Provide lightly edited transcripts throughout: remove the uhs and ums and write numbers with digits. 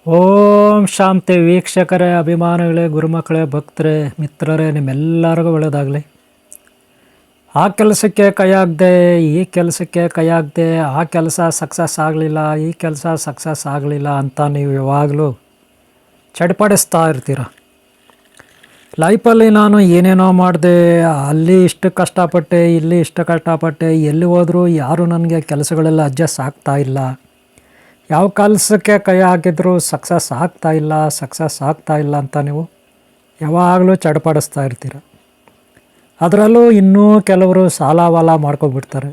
ಓಂ ಶಾಂತಿ ವೀಕ್ಷಕರೇ, ಅಭಿಮಾನಿಗಳೇ, ಗುರುಮಕ್ಕಳೇ, ಭಕ್ತರೇ, ಮಿತ್ರರೇ, ನಿಮ್ಮೆಲ್ಲರಿಗೂ ಒಳ್ಳೆಯದಾಗಲಿ. ಆ ಕೆಲಸಕ್ಕೆ ಕೈ ಹಾಕ್ದೆ, ಈ ಕೆಲಸಕ್ಕೆ ಕೈ ಹಾಕ್ದೆ, ಆ ಕೆಲಸ ಸಕ್ಸಸ್ ಆಗಲಿಲ್ಲ, ಈ ಕೆಲಸ ಸಕ್ಸಸ್ ಆಗಲಿಲ್ಲ ಅಂತ ನೀವು ಯಾವಾಗಲೂ ಚಡ್ಪಡಿಸ್ತಾ ಇರ್ತೀರ. ಲೈಫಲ್ಲಿ ನಾನು ಏನೇನೋ ಮಾಡಿದೆ, ಅಲ್ಲಿ ಇಷ್ಟು ಕಷ್ಟಪಟ್ಟೆ, ಇಲ್ಲಿ ಇಷ್ಟು ಕಷ್ಟಪಟ್ಟೆ, ಎಲ್ಲಿ ಹೋದರೂ ಯಾರೂ ನನಗೆ ಕೆಲಸಗಳೆಲ್ಲ ಅಡ್ಜಸ್ಟ್ ಆಗ್ತಾ ಇಲ್ಲ, ಯಾವ ಕೆಲಸಕ್ಕೆ ಕೈ ಹಾಕಿದರೂ ಸಕ್ಸಸ್ ಆಗ್ತಾ ಇಲ್ಲ ಅಂತ ನೀವು ಯಾವಾಗಲೂ ಚಡ್ಪಡಿಸ್ತಾ ಇರ್ತೀರ. ಅದರಲ್ಲೂ ಇನ್ನೂ ಕೆಲವರು ಸಾಲ ಮಾಡ್ಕೊಬಿಡ್ತಾರೆ.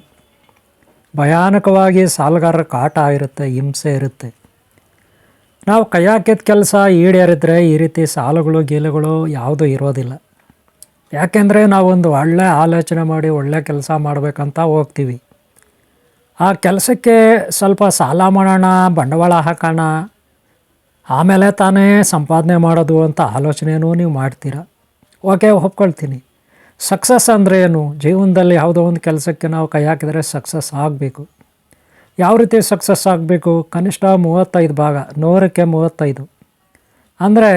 ಭಯಾನಕವಾಗಿ ಸಾಲಗಾರರ ಕಾಟ ಇರುತ್ತೆ, ಹಿಂಸೆ ಇರುತ್ತೆ. ನಾವು ಕೈ ಹಾಕಿದ ಕೆಲಸ ಈಡೇರಿದ್ರೆ ಈ ರೀತಿ ಸಾಲಗಳು ಯಾವುದೂ ಇರೋದಿಲ್ಲ. ಯಾಕೆಂದರೆ ನಾವೊಂದು ಒಳ್ಳೆ ಆಲೋಚನೆ ಮಾಡಿ ಒಳ್ಳೆ ಕೆಲಸ ಮಾಡಬೇಕಂತ ಹೋಗ್ತೀವಿ. ಆ ಕೆಲಸಕ್ಕೆ ಸ್ವಲ್ಪ ಸಾಲ ಮಾಡೋಣ, ಬಂಡವಾಳ ಹಾಕೋಣ, ಆಮೇಲೆ ತಾನೇ ಸಂಪಾದನೆ ಮಾಡೋದು ಅಂತ ಆಲೋಚನೆಯೂ ನೀವು ಮಾಡ್ತೀರ. ಓಕೆ, ಒಪ್ಕೊಳ್ತೀನಿ. ಸಕ್ಸಸ್ ಅಂದರೆ ಏನು? ಜೀವನದಲ್ಲಿ ಯಾವುದೋ ಒಂದು ಕೆಲಸಕ್ಕೆ ನಾವು ಕೈ ಹಾಕಿದರೆ ಸಕ್ಸಸ್ ಆಗಬೇಕು. ಯಾವ ರೀತಿ ಸಕ್ಸಸ್ ಆಗಬೇಕು? ಕನಿಷ್ಠ 35 ಭಾಗ, 100ಕ್ಕೆ 35. ಅಂದರೆ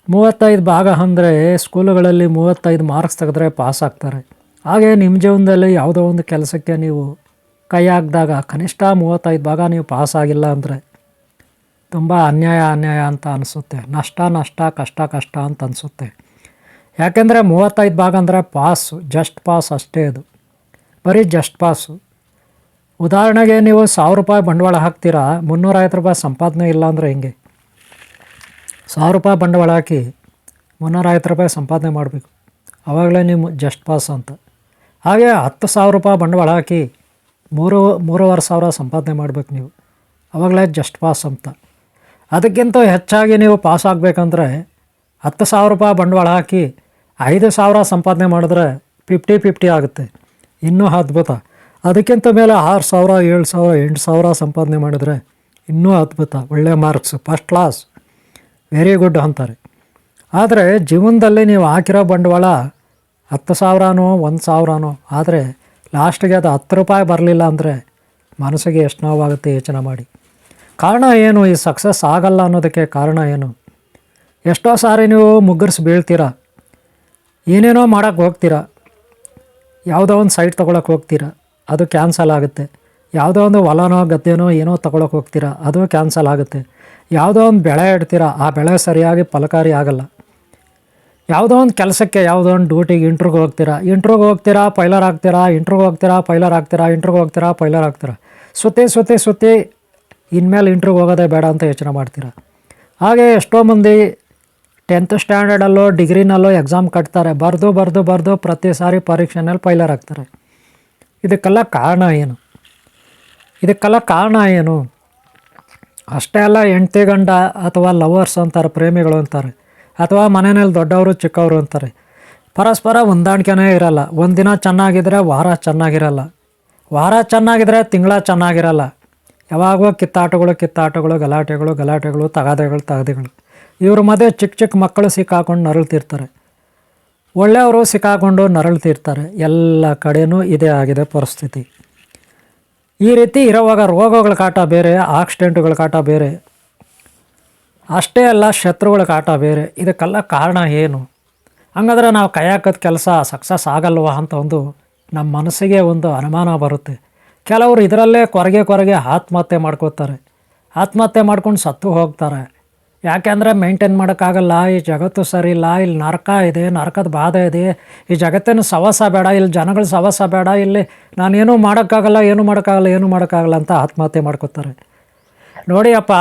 35 ಭಾಗ ಅಂದರೆ ಸ್ಕೂಲುಗಳಲ್ಲಿ 35 ಮಾರ್ಕ್ಸ್ ತೆಗೆದ್ರೆ ಪಾಸ್ ಆಗ್ತಾರೆ. ಹಾಗೆ ನಿಮ್ಮ ಜೀವನದಲ್ಲಿ ಯಾವುದೋ ಒಂದು ಕೆಲಸಕ್ಕೆ ನೀವು ಕೈ ಹಾಕಿದಾಗ ಕನಿಷ್ಠ 35 ಭಾಗ ನೀವು ಪಾಸ್ ಆಗಿಲ್ಲ ಅಂದರೆ ತುಂಬ ಅನ್ಯಾಯ ಅಂತ ಅನಿಸುತ್ತೆ. ನಷ್ಟ ಕಷ್ಟ ಅಂತ ಅನಿಸುತ್ತೆ. ಯಾಕೆಂದರೆ 35 ಭಾಗ ಅಂದರೆ ಪಾಸು, ಜಸ್ಟ್ ಪಾಸ್ ಅಷ್ಟೇ. ಅದು ಬರೀ ಜಸ್ಟ್ ಪಾಸು. ಉದಾಹರಣೆಗೆ ನೀವು 1000 ರೂಪಾಯಿ ಬಂಡವಾಳ ಹಾಕ್ತೀರಾ, 350 ರೂಪಾಯಿ ಸಂಪಾದನೆ ಇಲ್ಲ ಅಂದರೆ ಹೆಂಗೆ? 1000 ರೂಪಾಯಿ ಬಂಡವಾಳ ಹಾಕಿ 350 ರೂಪಾಯಿ ಸಂಪಾದನೆ ಮಾಡಬೇಕು, ಆವಾಗಲೇ ನೀವು ಜಸ್ಟ್ ಪಾಸ್ ಅಂತ. ಹಾಗೆ 10,000 ರೂಪಾಯಿ ಬಂಡವಾಳ ಹಾಕಿ 3,500 ಸಂಪಾದನೆ ಮಾಡಬೇಕು ನೀವು, ಆವಾಗಲೇ ಜಸ್ಟ್ ಪಾಸ್ ಅಂತ. ಅದಕ್ಕಿಂತ ಹೆಚ್ಚಾಗಿ ನೀವು ಪಾಸ್ ಆಗಬೇಕಂದ್ರೆ 10,000 ರೂಪಾಯಿ ಬಂಡವಾಳ ಹಾಕಿ 5,000 ಸಂಪಾದನೆ ಮಾಡಿದ್ರೆ 50-50 ಆಗುತ್ತೆ, ಇನ್ನೂ ಅದ್ಭುತ. ಅದಕ್ಕಿಂತ ಮೇಲೆ 6,000, 7,000, 8,000 ಸಂಪಾದನೆ ಮಾಡಿದರೆ ಇನ್ನೂ ಅದ್ಭುತ, ಒಳ್ಳೆಯ marks, first class, very good ಅಂತಾರೆ. ಆದರೆ ಜೀವನದಲ್ಲಿ ನೀವು ಹಾಕಿರೋ ಬಂಡವಾಳ 10,000ನೋ 1,000ನೋ, ಆದರೆ ಲಾಸ್ಟಿಗೆ ಅದು 10 ರೂಪಾಯಿ ಬರಲಿಲ್ಲ ಅಂದರೆ ಮನಸ್ಸಿಗೆ ಎಷ್ಟು ನೋವಾಗುತ್ತೆ ಯೋಚನೆ ಮಾಡಿ. ಕಾರಣ ಏನು? ಈ ಸಕ್ಸಸ್ ಆಗಲ್ಲ ಅನ್ನೋದಕ್ಕೆ ಕಾರಣ ಏನು? ಎಷ್ಟೋ ಸಾರಿ ನೀವು ಮುಗ್ಗರಿಸಿ ಬೀಳ್ತೀರ, ಏನೇನೋ ಮಾಡೋಕ್ಕೆ ಹೋಗ್ತೀರ, ಯಾವುದೋ ಒಂದು ಸೈಟ್ ತೊಗೊಳಕ್ಕೆ ಹೋಗ್ತೀರ, ಅದು ಕ್ಯಾನ್ಸಲ್ ಆಗುತ್ತೆ. ಯಾವುದೋ ಒಂದು ಹೊಲನೋ ಗದ್ದೆನೋ ಏನೋ ತೊಗೊಳಕ್ಕೆ ಹೋಗ್ತೀರ, ಅದು ಕ್ಯಾನ್ಸಲ್ ಆಗುತ್ತೆ. ಯಾವುದೋ ಒಂದು ಬೆಳೆ ಇಡ್ತೀರ, ಆ ಬೆಳೆ ಸರಿಯಾಗಿ ಫಲಕಾರಿ ಆಗಲ್ಲ. ಯಾವುದೋ ಒಂದು ಕೆಲಸಕ್ಕೆ, ಯಾವುದೋ ಒಂದು ಡ್ಯೂಟಿಗೆ ಇಂಟ್ರ್ಯೂಗೆ ಹೋಗ್ತೀರಾ, ಪೈಲರ್ ಆಗ್ತೀರಾ, ಪೈಲರ್ ಆಗ್ತೀರಾ, ಸುತ್ತಿ ಇನ್ಮೇಲೆ ಇಂಟ್ರ್ಯೂಗೆ ಹೋಗೋದೇ ಬೇಡ ಅಂತ ಯೋಚನೆ ಮಾಡ್ತೀರಾ. ಹಾಗೆ ಎಷ್ಟೋ ಮಂದಿ 10th ಸ್ಟ್ಯಾಂಡರ್ಡಲ್ಲೋ ಡಿಗ್ರಿನಲ್ಲೋ ಎಕ್ಸಾಮ್ ಕಟ್ತಾರೆ, ಬರೆದು ಪ್ರತಿ ಸಾರಿ ಪರೀಕ್ಷೆನಲ್ಲಿ ಪೈಲರ್ ಆಗ್ತಾರೆ. ಇದಕ್ಕೆಲ್ಲ ಕಾರಣ ಏನು? ಅಷ್ಟೇ ಅಲ್ಲ, ಹೆಂಡ್ತಿ ಗಂಡ ಅಥವಾ ಲವರ್ಸ್ ಅಂತಾರೆ, ಪ್ರೇಮಿಗಳು ಅಂತಾರೆ, ಅಥವಾ ಮನೆಯಲ್ಲಿ ದೊಡ್ಡವರು ಚಿಕ್ಕವರು ಅಂತಾರೆ. ಪರಸ್ಪರ ಹೊಂದಾಣಿಕೆನೇ ಇರಲ್ಲ. ಒಂದಿನ ಚೆನ್ನಾಗಿದ್ದರೆ ವಾರ ಚೆನ್ನಾಗಿರಲ್ಲ, ವಾರ ಚೆನ್ನಾಗಿದ್ದರೆ ತಿಂಗಳ ಚೆನ್ನಾಗಿರಲ್ಲ. ಯಾವಾಗೋ ಕಿತ್ತಾಟಗಳು, ಗಲಾಟೆಗಳು, ತಗಾದೆಗಳು. ಇವ್ರ ಮಧ್ಯೆ ಚಿಕ್ಕ ಮಕ್ಕಳು ಸಿಕ್ಕಾಕೊಂಡು ನರಳ್ತಿರ್ತಾರೆ, ಒಳ್ಳೆಯವರು ಸಿಕ್ಕಾಕೊಂಡು ನರಳ್ತಿರ್ತಾರೆ. ಎಲ್ಲ ಕಡೆಯೂ ಇದೇ ಆಗಿದೆ ಪರಿಸ್ಥಿತಿ. ಈ ರೀತಿ ಇರೋವಾಗ ರೋಗಗಳ ಕಾಟ ಬೇರೆ, ಆಕ್ಸಿಡೆಂಟುಗಳ ಕಾಟ ಬೇರೆ, ಅಷ್ಟೇ ಅಲ್ಲ ಶತ್ರುಗಳ ಕಾಟ ಬೇರೆ. ಇದಕ್ಕೆಲ್ಲ ಕಾರಣ ಏನು? ಹಂಗಾದ್ರೆ ನಾವು ಕೈ ಹಾಕೋದು ಕೆಲಸ ಸಕ್ಸಸ್ ಆಗಲ್ವಾ ಅಂತ ನಮ್ಮ ಮನಸ್ಸಿಗೆ ಒಂದು ಅನುಮಾನ ಬರುತ್ತೆ. ಕೆಲವರು ಇದರಲ್ಲೇ ಕೊರಗೆ ಆತ್ಮಹತ್ಯೆ ಮಾಡ್ಕೋತಾರೆ, ಆತ್ಮಹತ್ಯೆ ಮಾಡ್ಕೊಂಡು ಸತ್ತು ಹೋಗ್ತಾರೆ. ಯಾಕೆಂದರೆ ಮೇಂಟೈನ್ ಮಾಡೋಕ್ಕಾಗಲ್ಲ, ಈ ಜಗತ್ತು ಸರಿ ಇಲ್ಲ, ಇಲ್ಲಿ ನರಕ ಇದೆ, ನರಕದ ಬಾಧೆ ಇದೆ, ಈ ಜಗತ್ತಿನ ಸವಸ ಬೇಡ, ಇಲ್ಲಿ ಜನಗಳ ಸವಸ ಬೇಡ, ಇಲ್ಲಿ ನಾನೇನೂ ಮಾಡೋಕ್ಕಾಗಲ್ಲ ಅಂತ ಆತ್ಮಹತ್ಯೆ ಮಾಡ್ಕೋತಾರೆ. ನೋಡಿ ಅಪ್ಪ,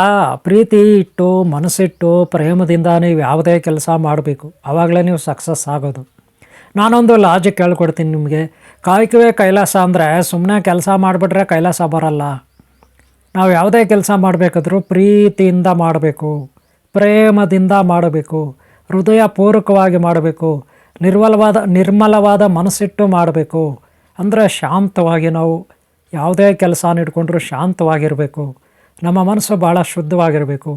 ಪ್ರೀತಿ ಇಟ್ಟು ಮನಸ್ಸಿಟ್ಟು ಪ್ರೇಮದಿಂದ ನೀವು ಯಾವುದೇ ಕೆಲಸ ಮಾಡಬೇಕು, ಆವಾಗಲೇ ನೀವು ಸಕ್ಸಸ್ ಆಗೋದು. ನಾನೊಂದು ಲಾಜಿಕ್ ಹೇಳ್ಕೊಡ್ತೀನಿ ನಿಮಗೆ. ಕಾಯಕವೇ ಕೈಲಾಸ ಅಂದರೆ ಸುಮ್ಮನೆ ಕೆಲಸ ಮಾಡಿಬಿಟ್ರೆ ಕೈಲಾಸ ಬರಲ್ಲ. ನಾವು ಯಾವುದೇ ಕೆಲಸ ಮಾಡಬೇಕಾದ್ರೂ ಪ್ರೀತಿಯಿಂದ ಮಾಡಬೇಕು, ಪ್ರೇಮದಿಂದ ಮಾಡಬೇಕು, ಹೃದಯಪೂರ್ವಕವಾಗಿ ಮಾಡಬೇಕು, ನಿರ್ಮಲವಾದ ಮನಸ್ಸಿಟ್ಟು ಮಾಡಬೇಕು. ಅಂದರೆ ಶಾಂತವಾಗಿ ನಾವು ಯಾವುದೇ ಕೆಲಸ ಇಟ್ಕೊಂಡ್ರೂ ಶಾಂತವಾಗಿರಬೇಕು, ನಮ್ಮ ಮನಸ್ಸು ಭಾಳ ಶುದ್ಧವಾಗಿರಬೇಕು.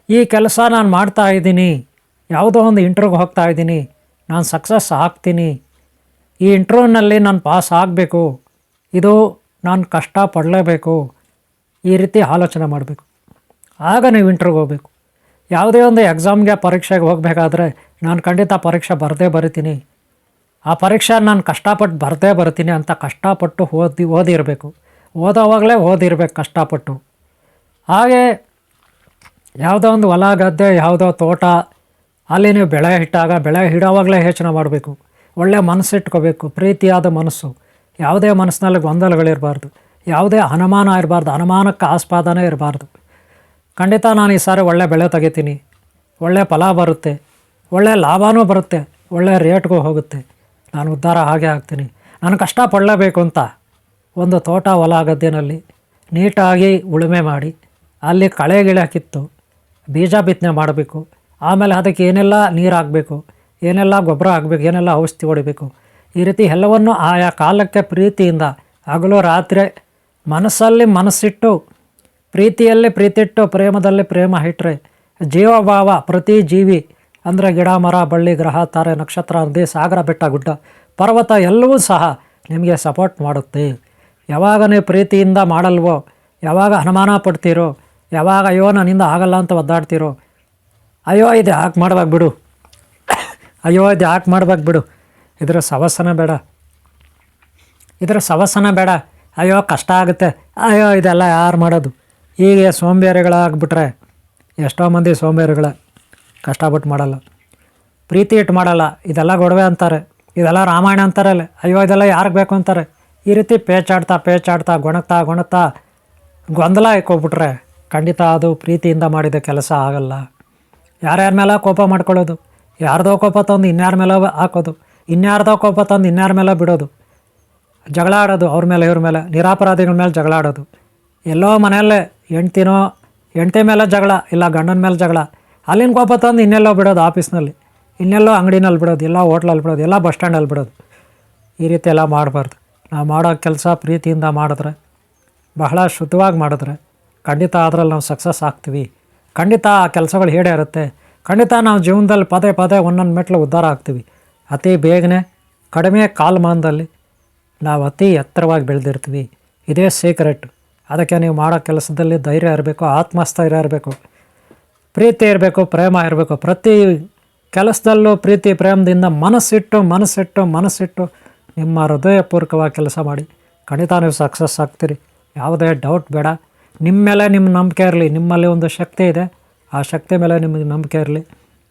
ಈ ಕೆಲಸ ನಾನು ಮಾಡ್ತಾಯಿದ್ದೀನಿ, ಯಾವುದೋ ಒಂದು ಇಂಟ್ರ್ಯೂಗೆ ಹೋಗ್ತಾಯಿದ್ದೀನಿ, ನಾನು ಸಕ್ಸಸ್ ಆಗ್ತೀನಿ, ಈ ಇಂಟ್ರ್ಯೂನಲ್ಲಿ ನಾನು ಪಾಸ್ ಆಗಬೇಕು, ಇದು ನಾನು ಕಷ್ಟ ಪಡಲೇಬೇಕು, ಈ ರೀತಿ ಆಲೋಚನೆ ಮಾಡಬೇಕು. ಆಗ ನೀವು ಇಂಟ್ರ್ವ್ಯೂಗೆ ಹೋಗಬೇಕು. ಯಾವುದೇ ಒಂದು ಎಕ್ಸಾಮ್ಗೆ ಪರೀಕ್ಷೆಗೆ ಹೋಗಬೇಕಾದ್ರೆ ನಾನು ಖಂಡಿತ ಪರೀಕ್ಷೆ ಬರದೇ ಬರಿತೀನಿ, ಆ ಪರೀಕ್ಷೆ ನಾನು ಕಷ್ಟಪಟ್ಟು ಬರದೇ ಬರ್ತೀನಿ ಅಂತ ಕಷ್ಟಪಟ್ಟು ಓದಿರಬೇಕು. ಓದೋವಾಗಲೇ ಓದಿರ್ಬೇಕು ಕಷ್ಟಪಟ್ಟು. ಹಾಗೆ ಯಾವುದೋ ಒಂದು ಹೊಲ ಗದ್ದೆ, ಯಾವುದೋ ತೋಟ, ಅಲ್ಲಿ ನೀವು ಬೆಳೆ ಇಡೋವಾಗಲೇ ಯೋಚನೆ ಮಾಡಬೇಕು. ಒಳ್ಳೆಯ ಮನಸ್ಸಿಟ್ಕೋಬೇಕು, ಪ್ರೀತಿಯಾದ ಮನಸ್ಸು. ಯಾವುದೇ ಮನಸ್ಸಿನಲ್ಲಿ ಗೊಂದಲಗಳಿರಬಾರ್ದು, ಯಾವುದೇ ಅನುಮಾನ ಇರಬಾರ್ದು, ಅನುಮಾನಕ್ಕೆ ಆಸ್ಪದನೇ ಇರಬಾರ್ದು. ಖಂಡಿತ ನಾನು ಈ ಸಾರಿ ಒಳ್ಳೆ ಬೆಳೆ ತೆಗಿತೀನಿ, ಒಳ್ಳೆಯ ಫಲ ಬರುತ್ತೆ, ಒಳ್ಳೆಯ ಲಾಭವೂ ಬರುತ್ತೆ, ಒಳ್ಳೆಯ ರೇಟ್ಗೂ ಹೋಗುತ್ತೆ, ನಾನು ಉದ್ಧಾರ ಹಾಗೆ ಆಗ್ತೀನಿ. ನಾನು ಕಷ್ಟಪಡಲೇಬೇಕು ಅಂತ ಒಂದು ತೋಟ ಹೊಲ ಗದ್ದೆನಲ್ಲಿ ನೀಟಾಗಿ ಉಳುಮೆ ಮಾಡಿ, ಅಲ್ಲಿ ಕಳೆ ಗಿಳೆ ಕಿತ್ತು ಬೀಜ ಬಿತ್ತನೆ ಮಾಡಬೇಕು. ಆಮೇಲೆ ಅದಕ್ಕೆ ಏನೆಲ್ಲ ನೀರು ಹಾಕಬೇಕು, ಏನೆಲ್ಲ ಗೊಬ್ಬರ ಹಾಕಬೇಕು, ಏನೆಲ್ಲ ಔಷಧಿ ಹೊಡಿಬೇಕು, ಈ ರೀತಿ ಎಲ್ಲವನ್ನು ಆಯಾ ಕಾಲಕ್ಕೆ ಪ್ರೀತಿಯಿಂದ ಹಗಲು ರಾತ್ರಿ ಮನಸ್ಸಲ್ಲಿ ಮನಸ್ಸಿಟ್ಟು, ಪ್ರೀತಿಯಲ್ಲಿ ಪ್ರೀತಿಟ್ಟು, ಪ್ರೇಮದಲ್ಲಿ ಪ್ರೇಮ ಇಟ್ಟರೆ ಜೀವಭಾವ ಪ್ರತಿ ಜೀವಿ ಅಂದರೆ ಗಿಡ ಮರ ಬಳ್ಳಿ ಗ್ರಹ ತಾರೆ ನಕ್ಷತ್ರ ನದಿ ಸಾಗರ ಬೆಟ್ಟ ಗುಡ್ಡ ಪರ್ವತ ಎಲ್ಲವೂ ಸಹ ನಿಮಗೆ ಸಪೋರ್ಟ್ ಮಾಡುತ್ತೆ. ಯಾವಾಗ ನೀವು ಪ್ರೀತಿಯಿಂದ ಮಾಡಲ್ವೋ, ಯಾವಾಗ ಅನುಮಾನ ಪಡ್ತೀರೋ, ಯಾವಾಗ ಅಯ್ಯೋ ನನ್ನಿಂದ ಆಗಲ್ಲ ಅಂತ ಒದ್ದಾಡ್ತೀರೋ, ಅಯ್ಯೋ ಇದು ಯಾಕೆ ಮಾಡ್ಬೇಕು ಬಿಡು, ಅಯ್ಯೋ ಇದು ಯಾಕೆ ಮಾಡ್ಬೇಕು ಬಿಡು, ಇದರ ಸವಸನ ಬೇಡ, ಅಯ್ಯೋ ಕಷ್ಟ ಆಗುತ್ತೆ, ಅಯ್ಯೋ ಇದೆಲ್ಲ ಯಾರು ಮಾಡೋದು, ಹೀಗೆ ಸೋಂಬೇರಿಗಳಾಗ್ಬಿಟ್ರೆ ಎಷ್ಟೋ ಮಂದಿ ಸೋಂಬೇರಿಗಳ ಕಷ್ಟಪಟ್ಟು ಮಾಡಲ್ಲ, ಪ್ರೀತಿ ಇಟ್ಟು ಮಾಡಲ್ಲ, ಇದೆಲ್ಲ ಗೊಡವೆ ಅಂತಾರೆ, ಇದೆಲ್ಲ ರಾಮಾಯಣ ಅಂತಾರಲ್ಲ, ಅಯ್ಯೋ ಇದೆಲ್ಲ ಯಾರಿಗೆ ಬೇಕು ಅಂತಾರೆ. ಈ ರೀತಿ ಪೇಚಾಡ್ತಾ ಗೊಣಗ್ತಾ ಗೊಂದಲ ಇಕ್ಕೋಗ್ಬಿಟ್ರೆ ಖಂಡಿತ ಅದು ಪ್ರೀತಿಯಿಂದ ಮಾಡಿದ ಕೆಲಸ ಆಗಲ್ಲ. ಯಾರ್ಯಾರ ಮೇಲೆ ಕೋಪ ಮಾಡ್ಕೊಳ್ಳೋದು, ಯಾರ್ದೋ ಕೋಪ ತಂದು ಇನ್ಯಾರ ಮೇಲೆ ಹಾಕೋದು, ಇನ್ಯಾರ್ದೋ ಕೋಪ ತಂದು ಇನ್ಯಾರ ಮೇಲೆ ಬಿಡೋದು, ಜಗಳ ಆಡೋದು, ಅವ್ರ ಮೇಲೆ ಇವ್ರ ಮೇಲೆ, ನಿರಪರಾಧಿಗಳ ಮೇಲೆ ಜಗಳ ಆಡೋದು, ಎಲ್ಲೋ ಮನೆಯಲ್ಲೇ ಹೆಂಡತಿ ಮೇಲೆ ಜಗಳ, ಇಲ್ಲ ಗಂಡನ ಮೇಲೆ ಜಗಳ, ಅಲ್ಲಿನ ಕೋಪ ತಂದು ಇನ್ನೆಲ್ಲೋ ಬಿಡೋದು, ಆಫೀಸ್ನಲ್ಲಿ ಇನ್ನೆಲ್ಲೋ ಅಂಗಡಿನಲ್ಲಿ ಬಿಡೋದು, ಎಲ್ಲ ಹೋಟ್ಲಲ್ಲಿ ಬಿಡೋದು, ಎಲ್ಲ ಬಸ್ ಸ್ಟ್ಯಾಂಡಲ್ಲಿ ಬಿಡೋದು. ಈ ರೀತಿ ಎಲ್ಲ ಮಾಡಬಾರ್ದು. ನಾವು ಮಾಡೋ ಕೆಲಸ ಪ್ರೀತಿಯಿಂದ ಮಾಡಿದ್ರೆ, ಬಹಳ ಶುದ್ಧವಾಗಿ ಮಾಡಿದ್ರೆ ಖಂಡಿತ ಅದರಲ್ಲಿ ನಾವು ಸಕ್ಸಸ್ ಆಗ್ತೀವಿ. ಖಂಡಿತ ಆ ಕೆಲಸಗಳು ಇರುತ್ತೆ. ಖಂಡಿತ ನಾವು ಜೀವನದಲ್ಲಿ ಪದೇ ಒಂದೊಂದು ಮೆಟ್ಲು ಉದ್ಧಾರ ಆಗ್ತೀವಿ. ಅತಿ ಬೇಗನೆ ಕಡಿಮೆ ಕಾಲಮಾನದಲ್ಲಿ ನಾವು ಅತಿ ಎತ್ತರವಾಗಿ ಬೆಳೆದಿರ್ತೀವಿ. ಇದೇ ಸೀಕ್ರೆಟ್. ಅದಕ್ಕೆ ನೀವು ಮಾಡೋ ಕೆಲಸದಲ್ಲಿ ಧೈರ್ಯ ಇರಬೇಕು, ಆತ್ಮಸ್ಥೈರ್ಯ ಇರಬೇಕು, ಪ್ರೀತಿ ಇರಬೇಕು, ಪ್ರೇಮ ಇರಬೇಕು. ಪ್ರತಿ ಕೆಲಸದಲ್ಲೂ ಪ್ರೀತಿ ಪ್ರೇಮದಿಂದ ಮನಸ್ಸಿಟ್ಟು ನಿಮ್ಮ ಹೃದಯಪೂರ್ವಕವಾಗಿ ಕೆಲಸ ಮಾಡಿ. ಖಂಡಿತ ನೀವು ಸಕ್ಸಸ್ ಆಗ್ತೀರಿ, ಯಾವುದೇ ಡೌಟ್ ಬೇಡ. ನಿಮ್ಮ ಮೇಲೆ ನಿಮ್ಮ ನಂಬಿಕೆ ಇರಲಿ. ನಿಮ್ಮಲ್ಲಿ ಒಂದು ಶಕ್ತಿ ಇದೆ, ಆ ಶಕ್ತಿ ಮೇಲೆ ನಿಮಗೆ ನಂಬಿಕೆ ಇರಲಿ.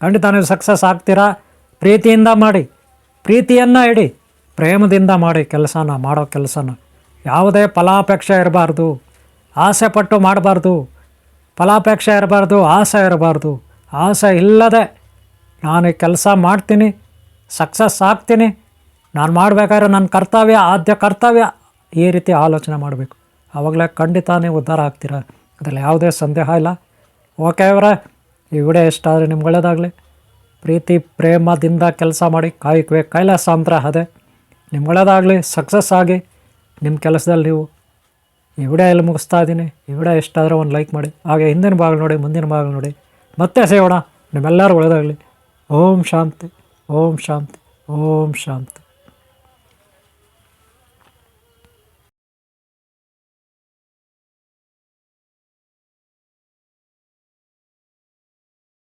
ಖಂಡಿತ ನೀವು ಸಕ್ಸಸ್ ಆಗ್ತೀರಾ. ಪ್ರೀತಿಯಿಂದ ಮಾಡಿ, ಪ್ರೀತಿಯನ್ನು ಇಡಿ, ಪ್ರೇಮದಿಂದ ಮಾಡಿ ಮಾಡೋ ಕೆಲಸನ. ಯಾವುದೇ ಫಲಾಪೇಕ್ಷೆ ಇರಬಾರ್ದು, ಆಸೆ ಪಟ್ಟು ಮಾಡಬಾರ್ದು. ಫಲಾಪೇಕ್ಷೆ ಇರಬಾರ್ದು, ಆಸೆ ಇರಬಾರ್ದು. ಆಸೆ ಇಲ್ಲದೆ ನಾನು ಕೆಲಸ ಮಾಡ್ತೀನಿ, ಸಕ್ಸಸ್ ಆಗ್ತೀನಿ, ನಾನು ಮಾಡಬೇಕಾದ್ರೆ ನನ್ನ ಕರ್ತವ್ಯ, ಆದ್ಯ ಕರ್ತವ್ಯ, ಈ ರೀತಿ ಆಲೋಚನೆ ಮಾಡಬೇಕು. ಆವಾಗಲೇ ಖಂಡಿತ ನೀವು ಉದ್ಧಾರ ಆಗ್ತೀರ, ಅದರಲ್ಲಿ ಯಾವುದೇ ಸಂದೇಹ ಇಲ್ಲ. ಓಕೆ ಅವರೇ, ಈ ವಿಡಿಯೋ ಇಷ್ಟ ಆದರೆ ನಿಮ್ಗೆ ಒಳ್ಳೆಯದಾಗಲಿ. ಪ್ರೀತಿ ಪ್ರೇಮದಿಂದ ಕೆಲಸ ಮಾಡಿ ಕಾಯಕವೇ ಕೈಲಾಸ ಅಂತ ಅದೇ. ನಿಮ್ಗೆ ಒಳ್ಳೆಯದಾಗಲಿ, ಸಕ್ಸಸ್ ಆಗಿ ನಿಮ್ಮ ಕೆಲಸದಲ್ಲಿ ನೀವು. ಈ ವಿಡಿಯೋ ಎಲ್ಲಿ ಮುಗಿಸ್ತಾ ಇದ್ದೀನಿ. ಈ ವಿಡಿಯೋ ಇಷ್ಟ ಆದರೆ ಒಂದು ಲೈಕ್ ಮಾಡಿ, ಹಾಗೆ ಹಿಂದಿನ ಭಾಗ ನೋಡಿ, ಮುಂದಿನ ಭಾಗ ನೋಡಿ. ಮತ್ತೆ ಸಿಗೋಣ. ನಿಮ್ಮೆಲ್ಲರೂ ಒಳ್ಳೆಯದಾಗಲಿ. ಓಂ ಶಾಂತಿ, ಓಂ ಶಾಂತಿ, ಓಂ ಶಾಂತಿ.